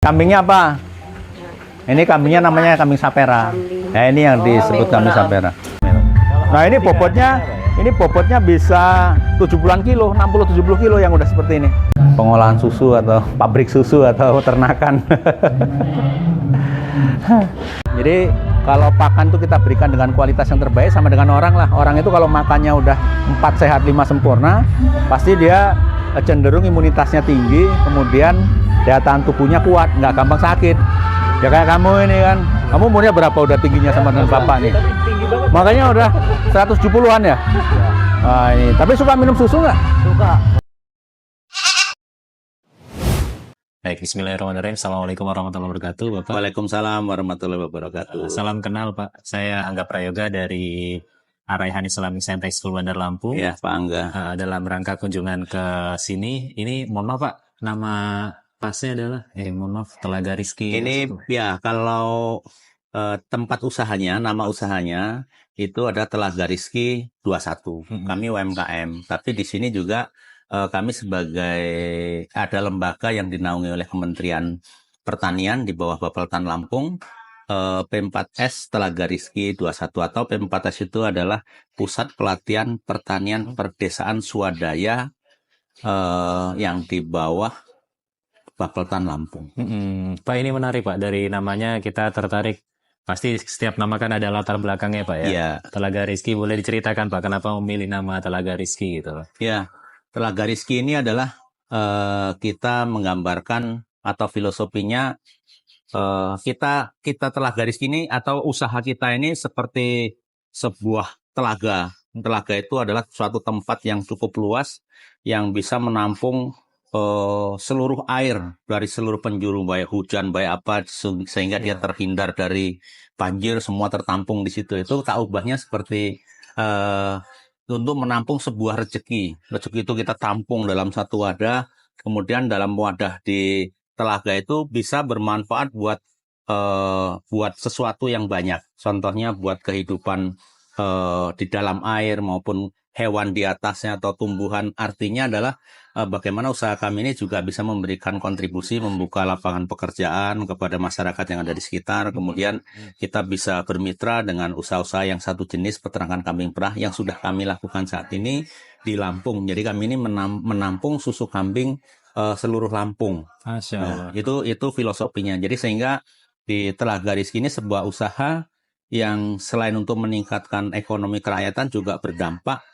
Kambingnya apa? Ini kambingnya namanya kambing sapera. Nah, ini yang disebut kambing sapera. Nah, ini bobotnya bisa 70-an kilo, 60-70 kilo yang udah seperti ini. Pengolahan susu atau pabrik susu atau ternakan. Jadi kalau pakan itu kita berikan dengan kualitas yang terbaik sama dengan orang lah. Orang itu kalau makannya udah 4 sehat 5 sempurna, pasti dia cenderung imunitasnya tinggi, kemudian daya tahan tubuhnya kuat, nggak gampang sakit. Ya kayak kamu ini kan, kamu umurnya berapa udah tingginya sama dengan bapak nih? Makanya udah 170-an ya? Nah, ini. Tapi suka minum susu nggak? Suka. Baik, bismillahirrahmanirrahim. Assalamualaikum warahmatullahi wabarakatuh, Bapak. Waalaikumsalam warahmatullahi wabarakatuh. Salam kenal, Pak. Saya Angga Prayoga dari Araihan Islamic Center School Bandar Lampung. Ya, Pak Angga. Dalam rangka kunjungan ke sini, ini mohon maaf, Pak, nama pasnya adalah, mohon maaf, Telaga Rizki. Ini ya kalau tempat usahanya, nama usahanya itu ada Telaga Rizki 21. Kami UMKM, tapi di sini juga kami sebagai ada lembaga yang dinaungi oleh Kementerian Pertanian di bawah Bapeltan Lampung. P4S Telaga Rizki 21 atau P4S itu adalah Pusat Pelatihan Pertanian Perdesaan Swadaya yang di bawah Bapeltan Lampung. Pak, ini menarik, Pak. Dari namanya kita tertarik. Pasti setiap nama kan ada latar belakangnya, Pak, ya? Iya. Telaga Rizki, boleh diceritakan, Pak, kenapa memilih nama Telaga Rizki gitu? Ya, Telaga Rizki ini adalah kita menggambarkan atau filosofinya kita Telaga Rizki ini atau usaha kita ini seperti sebuah telaga. Telaga itu adalah suatu tempat yang cukup luas yang bisa menampung seluruh air dari seluruh penjuru, baik hujan, baik apa, sehingga dia terhindar dari banjir, semua tertampung di situ. Itu tak ubahnya seperti untuk menampung sebuah rezeki. Rezeki itu kita tampung dalam satu wadah, kemudian dalam wadah di telaga itu bisa bermanfaat buat sesuatu yang banyak. Contohnya buat kehidupan di dalam air maupun hewan di atasnya atau tumbuhan. Artinya adalah bagaimana usaha kami ini juga bisa memberikan kontribusi, membuka lapangan pekerjaan kepada masyarakat yang ada di sekitar. Kemudian kita bisa bermitra dengan usaha-usaha yang satu jenis peternakan kambing perah yang sudah kami lakukan saat ini di Lampung. Jadi kami ini menampung susu kambing seluruh Lampung. Masya Allah. Itu filosofinya. Jadi sehingga di Telaga Rizki ini sebuah usaha yang selain untuk meningkatkan ekonomi kerakyatan juga berdampak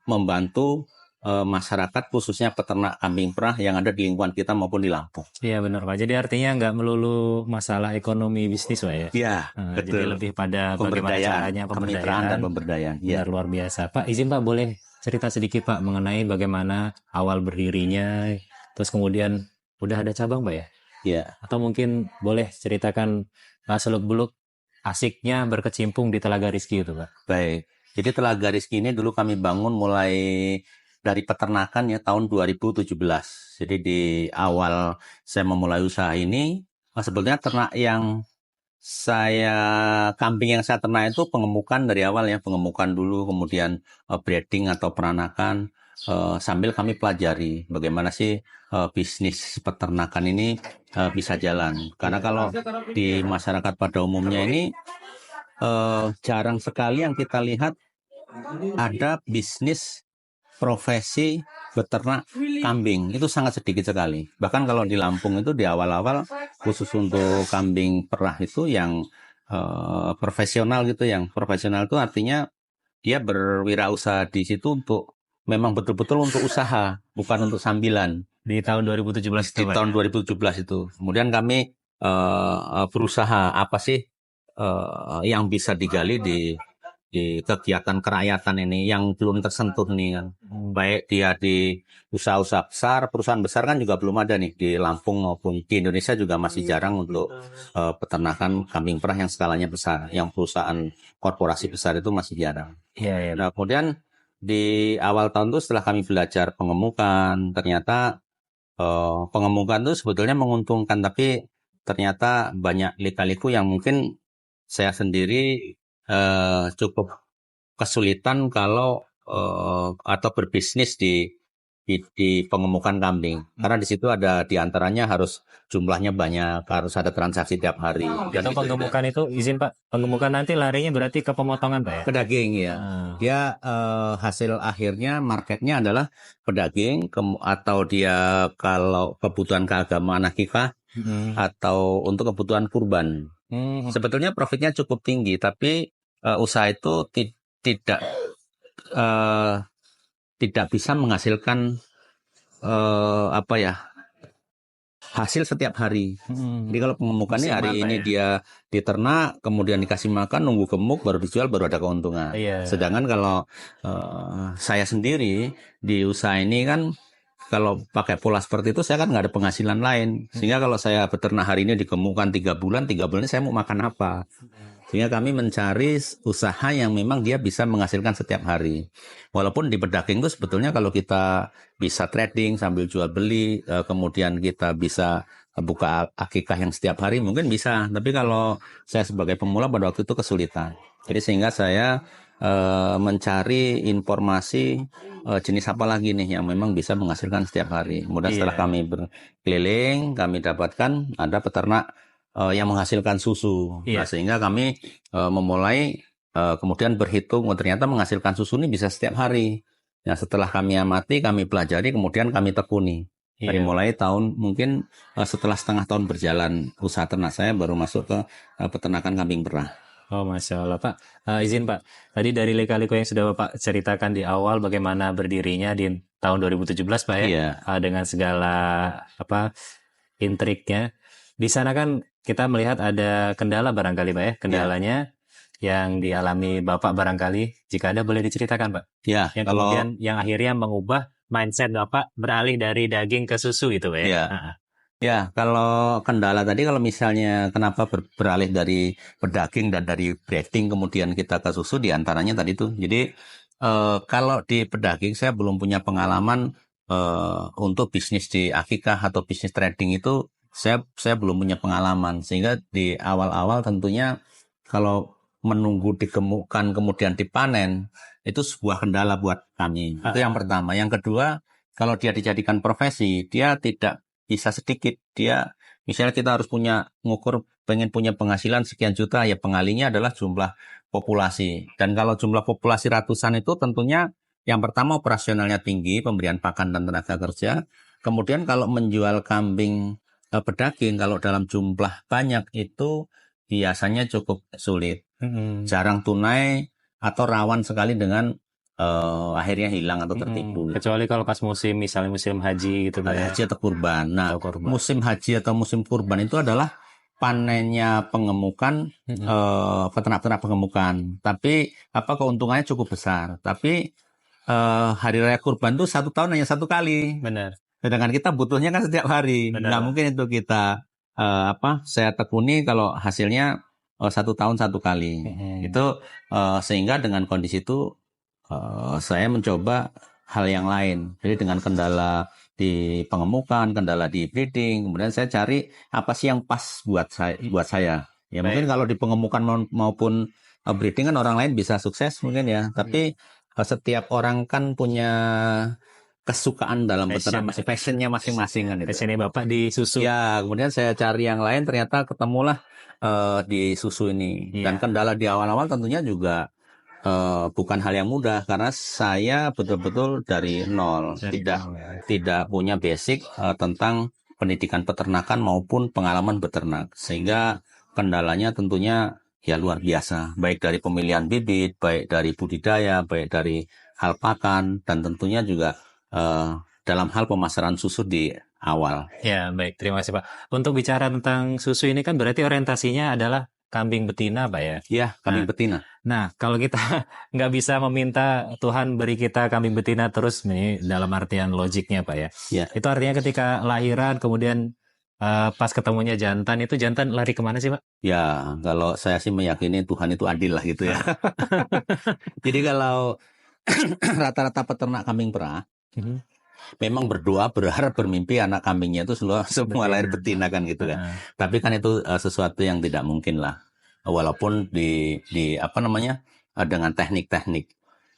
membantu masyarakat khususnya peternak kambing perah yang ada di lingkungan kita maupun di Lampung. Iya benar, Pak. Jadi artinya nggak melulu masalah ekonomi bisnis, Pak, ya? Iya, Jadi betul. lebih pada bagaimana caranya kemitraan dan pemberdayaan. Benar, luar biasa. Pak, izin Pak, boleh cerita sedikit Pak mengenai bagaimana awal berdirinya, terus kemudian udah ada cabang, Pak, ya? Iya. Atau mungkin boleh ceritakan seluk-beluk asiknya berkecimpung di Telaga Rizki itu, Pak. Baik. Jadi Telaga Rizki ini dulu kami bangun mulai dari peternakan ya tahun 2017. Jadi di awal saya memulai usaha ini, sebetulnya ternak yang kambing yang saya ternak itu pengemukan dari awal ya, pengemukan dulu, kemudian breeding atau peranakan, sambil kami pelajari bagaimana sih bisnis peternakan ini bisa jalan. Karena kalau di masyarakat pada umumnya ini jarang sekali yang kita lihat ada bisnis profesi beternak kambing, itu sangat sedikit sekali. Bahkan kalau di Lampung itu di awal-awal khusus untuk kambing perah itu yang profesional gitu, yang profesional itu artinya dia berwirausaha di situ untuk memang betul-betul untuk usaha, bukan untuk sambilan. Di tahun 2017 itu, Di Pak. tahun 2017 itu. Kemudian kami berusaha apa sih yang bisa digali di kegiatan kerakyatan ini yang belum tersentuh nih kan. Baik dia di usaha-usaha besar, perusahaan besar kan juga belum ada nih di Lampung maupun di Indonesia juga masih jarang untuk peternakan kambing perah yang skalanya besar, yang perusahaan korporasi besar itu masih jarang. Iya. Nah, kemudian di awal tahun itu setelah kami belajar pengemukan, ternyata pengemukan itu sebetulnya menguntungkan, tapi ternyata banyak lika-liku yang mungkin saya sendiri cukup kesulitan kalau atau berbisnis di di pengemukan kambing. Karena di situ ada diantaranya harus jumlahnya banyak, harus ada transaksi tiap hari. Dan Itu pengemukan itu izin Pak, pengemukan nanti larinya berarti ke pemotongan Pak ya? pedaging ya. Ah. Dia hasil akhirnya marketnya adalah pedaging atau dia kalau kebutuhan keagamaan akikah atau untuk kebutuhan kurban. Sebetulnya profitnya cukup tinggi, tapi usaha itu tidak eh, tidak bisa menghasilkan apa ya, hasil setiap hari. Jadi kalau pengemukannya hari ini dia diternak, kemudian dikasih makan, nunggu gemuk, baru dijual, baru ada keuntungan. Iya. Sedangkan kalau saya sendiri di usaha ini kan, kalau pakai pola seperti itu saya kan nggak ada penghasilan lain. Sehingga kalau saya beternak hari ini digemukkan 3 bulan ini saya mau makan apa? Sehingga kami mencari usaha yang memang dia bisa menghasilkan setiap hari. Walaupun di pedagang itu sebetulnya kalau kita bisa trading sambil jual beli, kemudian kita bisa buka akikah yang setiap hari mungkin bisa. Tapi kalau saya sebagai pemula pada waktu itu kesulitan. Jadi sehingga saya mencari informasi jenis apa lagi nih yang memang bisa menghasilkan setiap hari. Kemudian setelah kami berkeliling, kami dapatkan ada peternak yang menghasilkan susu. Nah, sehingga kami memulai kemudian berhitung, ternyata menghasilkan susu ini bisa setiap hari. Nah, setelah kami amati, kami pelajari, kemudian kami tekuni. Dari mulai tahun mungkin setelah setengah tahun berjalan usaha ternak saya baru masuk ke peternakan kambing perah. Oh, Masya Allah Pak. Izin Pak, tadi dari lika-liku yang sudah Bapak ceritakan di awal bagaimana berdirinya di tahun 2017 Pak ya, Iya. Dengan segala intriknya. Di sana kan kita melihat ada kendala barangkali Pak ya, kendalanya yang dialami Bapak barangkali, jika ada boleh diceritakan Pak. Ya, Yang kemudian yang akhirnya mengubah mindset Bapak beralih dari daging ke susu gitu Pak ya. Iya. Ya, kalau kendala tadi, kalau misalnya kenapa beralih dari pedaging dan dari breeding kemudian kita ke susu, diantaranya tadi tuh. Jadi kalau di pedaging saya belum punya pengalaman untuk bisnis di akikah atau bisnis trading itu saya belum punya pengalaman, sehingga di awal-awal tentunya kalau menunggu digemukkan kemudian dipanen itu sebuah kendala buat kami. Itu yang pertama. Yang kedua, kalau dia dijadikan profesi, dia tidak bisa sedikit. Dia misalnya kita harus pengen punya penghasilan sekian juta, ya pengalinya adalah jumlah populasi. Dan kalau jumlah populasi ratusan itu tentunya yang pertama operasionalnya tinggi, pemberian pakan dan tenaga kerja. Kemudian kalau menjual kambing pedaging, kalau dalam jumlah banyak itu biasanya cukup sulit. Jarang tunai atau rawan sekali dengan akhirnya hilang atau tertipu. Kecuali kalau pas misalnya musim haji gitu Pak ya. Haji atau kurban. Nah, musim haji atau musim kurban itu adalah panennya pengemukan, peternak-peternak pengemukan. Tapi keuntungannya cukup besar. Tapi hari raya kurban itu 1 tahun hanya 1 kali. Benar. Sedangkan kita butuhnya kan setiap hari. Nggak mungkin itu kita saya tekuni kalau hasilnya 1 tahun 1 kali. Itu sehingga dengan kondisi itu saya mencoba hal yang lain. Jadi dengan kendala di pengemukan, kendala di breeding, kemudian saya cari apa sih yang pas buat saya. Ya mungkin kalau di pengemukan maupun breeding kan orang lain bisa sukses mungkin ya. Tapi setiap orang kan punya kesukaan dalam peternak, passionnya masing-masing kan itu. Passionnya Bapak di susu. Ya, kemudian saya cari yang lain, ternyata ketemulah di susu ini. Dan kendala di awal-awal tentunya juga bukan hal yang mudah, karena saya betul-betul dari nol, tidak punya basic tentang pendidikan peternakan maupun pengalaman beternak, sehingga kendalanya tentunya ya luar biasa, baik dari pemilihan bibit, baik dari budidaya, baik dari hal pakan, dan tentunya juga dalam hal pemasaran susu di awal. Ya, baik, terima kasih Pak. Untuk bicara tentang susu ini kan berarti orientasinya adalah kambing betina Pak ya? Iya, kambing betina. Nah, kalau kita nggak bisa meminta Tuhan beri kita kambing betina terus, nih dalam artian logiknya Pak ya. Ya. Itu artinya ketika lahiran kemudian pas ketemunya jantan, itu jantan lari kemana sih Pak? Ya, kalau saya sih meyakini Tuhan itu adil lah gitu ya. Jadi kalau rata-rata peternak kambing perah memang berdoa, berharap, bermimpi anak kambingnya itu semua lahir betina kan gitu kan. Tapi kan itu sesuatu yang tidak mungkin lah. Walaupun di dengan teknik-teknik.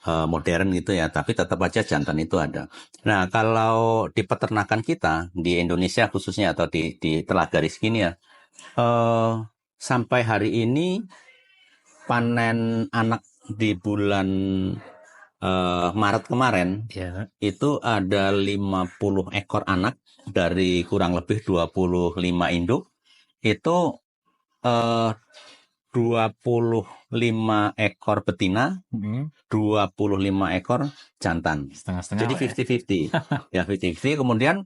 modern gitu ya, tapi tetap aja jantan itu ada. Nah, kalau di peternakan kita di Indonesia khususnya atau di Telaga Rizky ini ya, eh, sampai hari ini panen anak di bulan Maret kemarin Ya. itu ada 50 ekor anak dari kurang lebih 25 induk. Itu eh, 25 ekor betina, Mm-mm. 25 ekor jantan. Setengah-setengah Jadi Pak ya. 50-50. Ya 50-50. Kemudian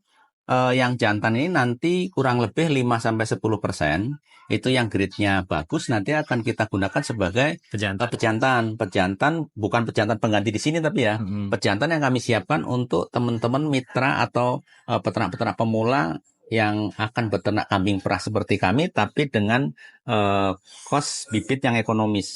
yang jantan ini nanti kurang lebih 5-10% itu yang grade-nya bagus nanti akan kita gunakan sebagai Pejantan. pejantan. Pejantan bukan pejantan pengganti di sini tapi ya Mm-mm. pejantan yang kami siapkan untuk teman-teman mitra atau peternak-peternak pemula yang akan beternak kambing perah seperti kami tapi dengan kos bibit yang ekonomis.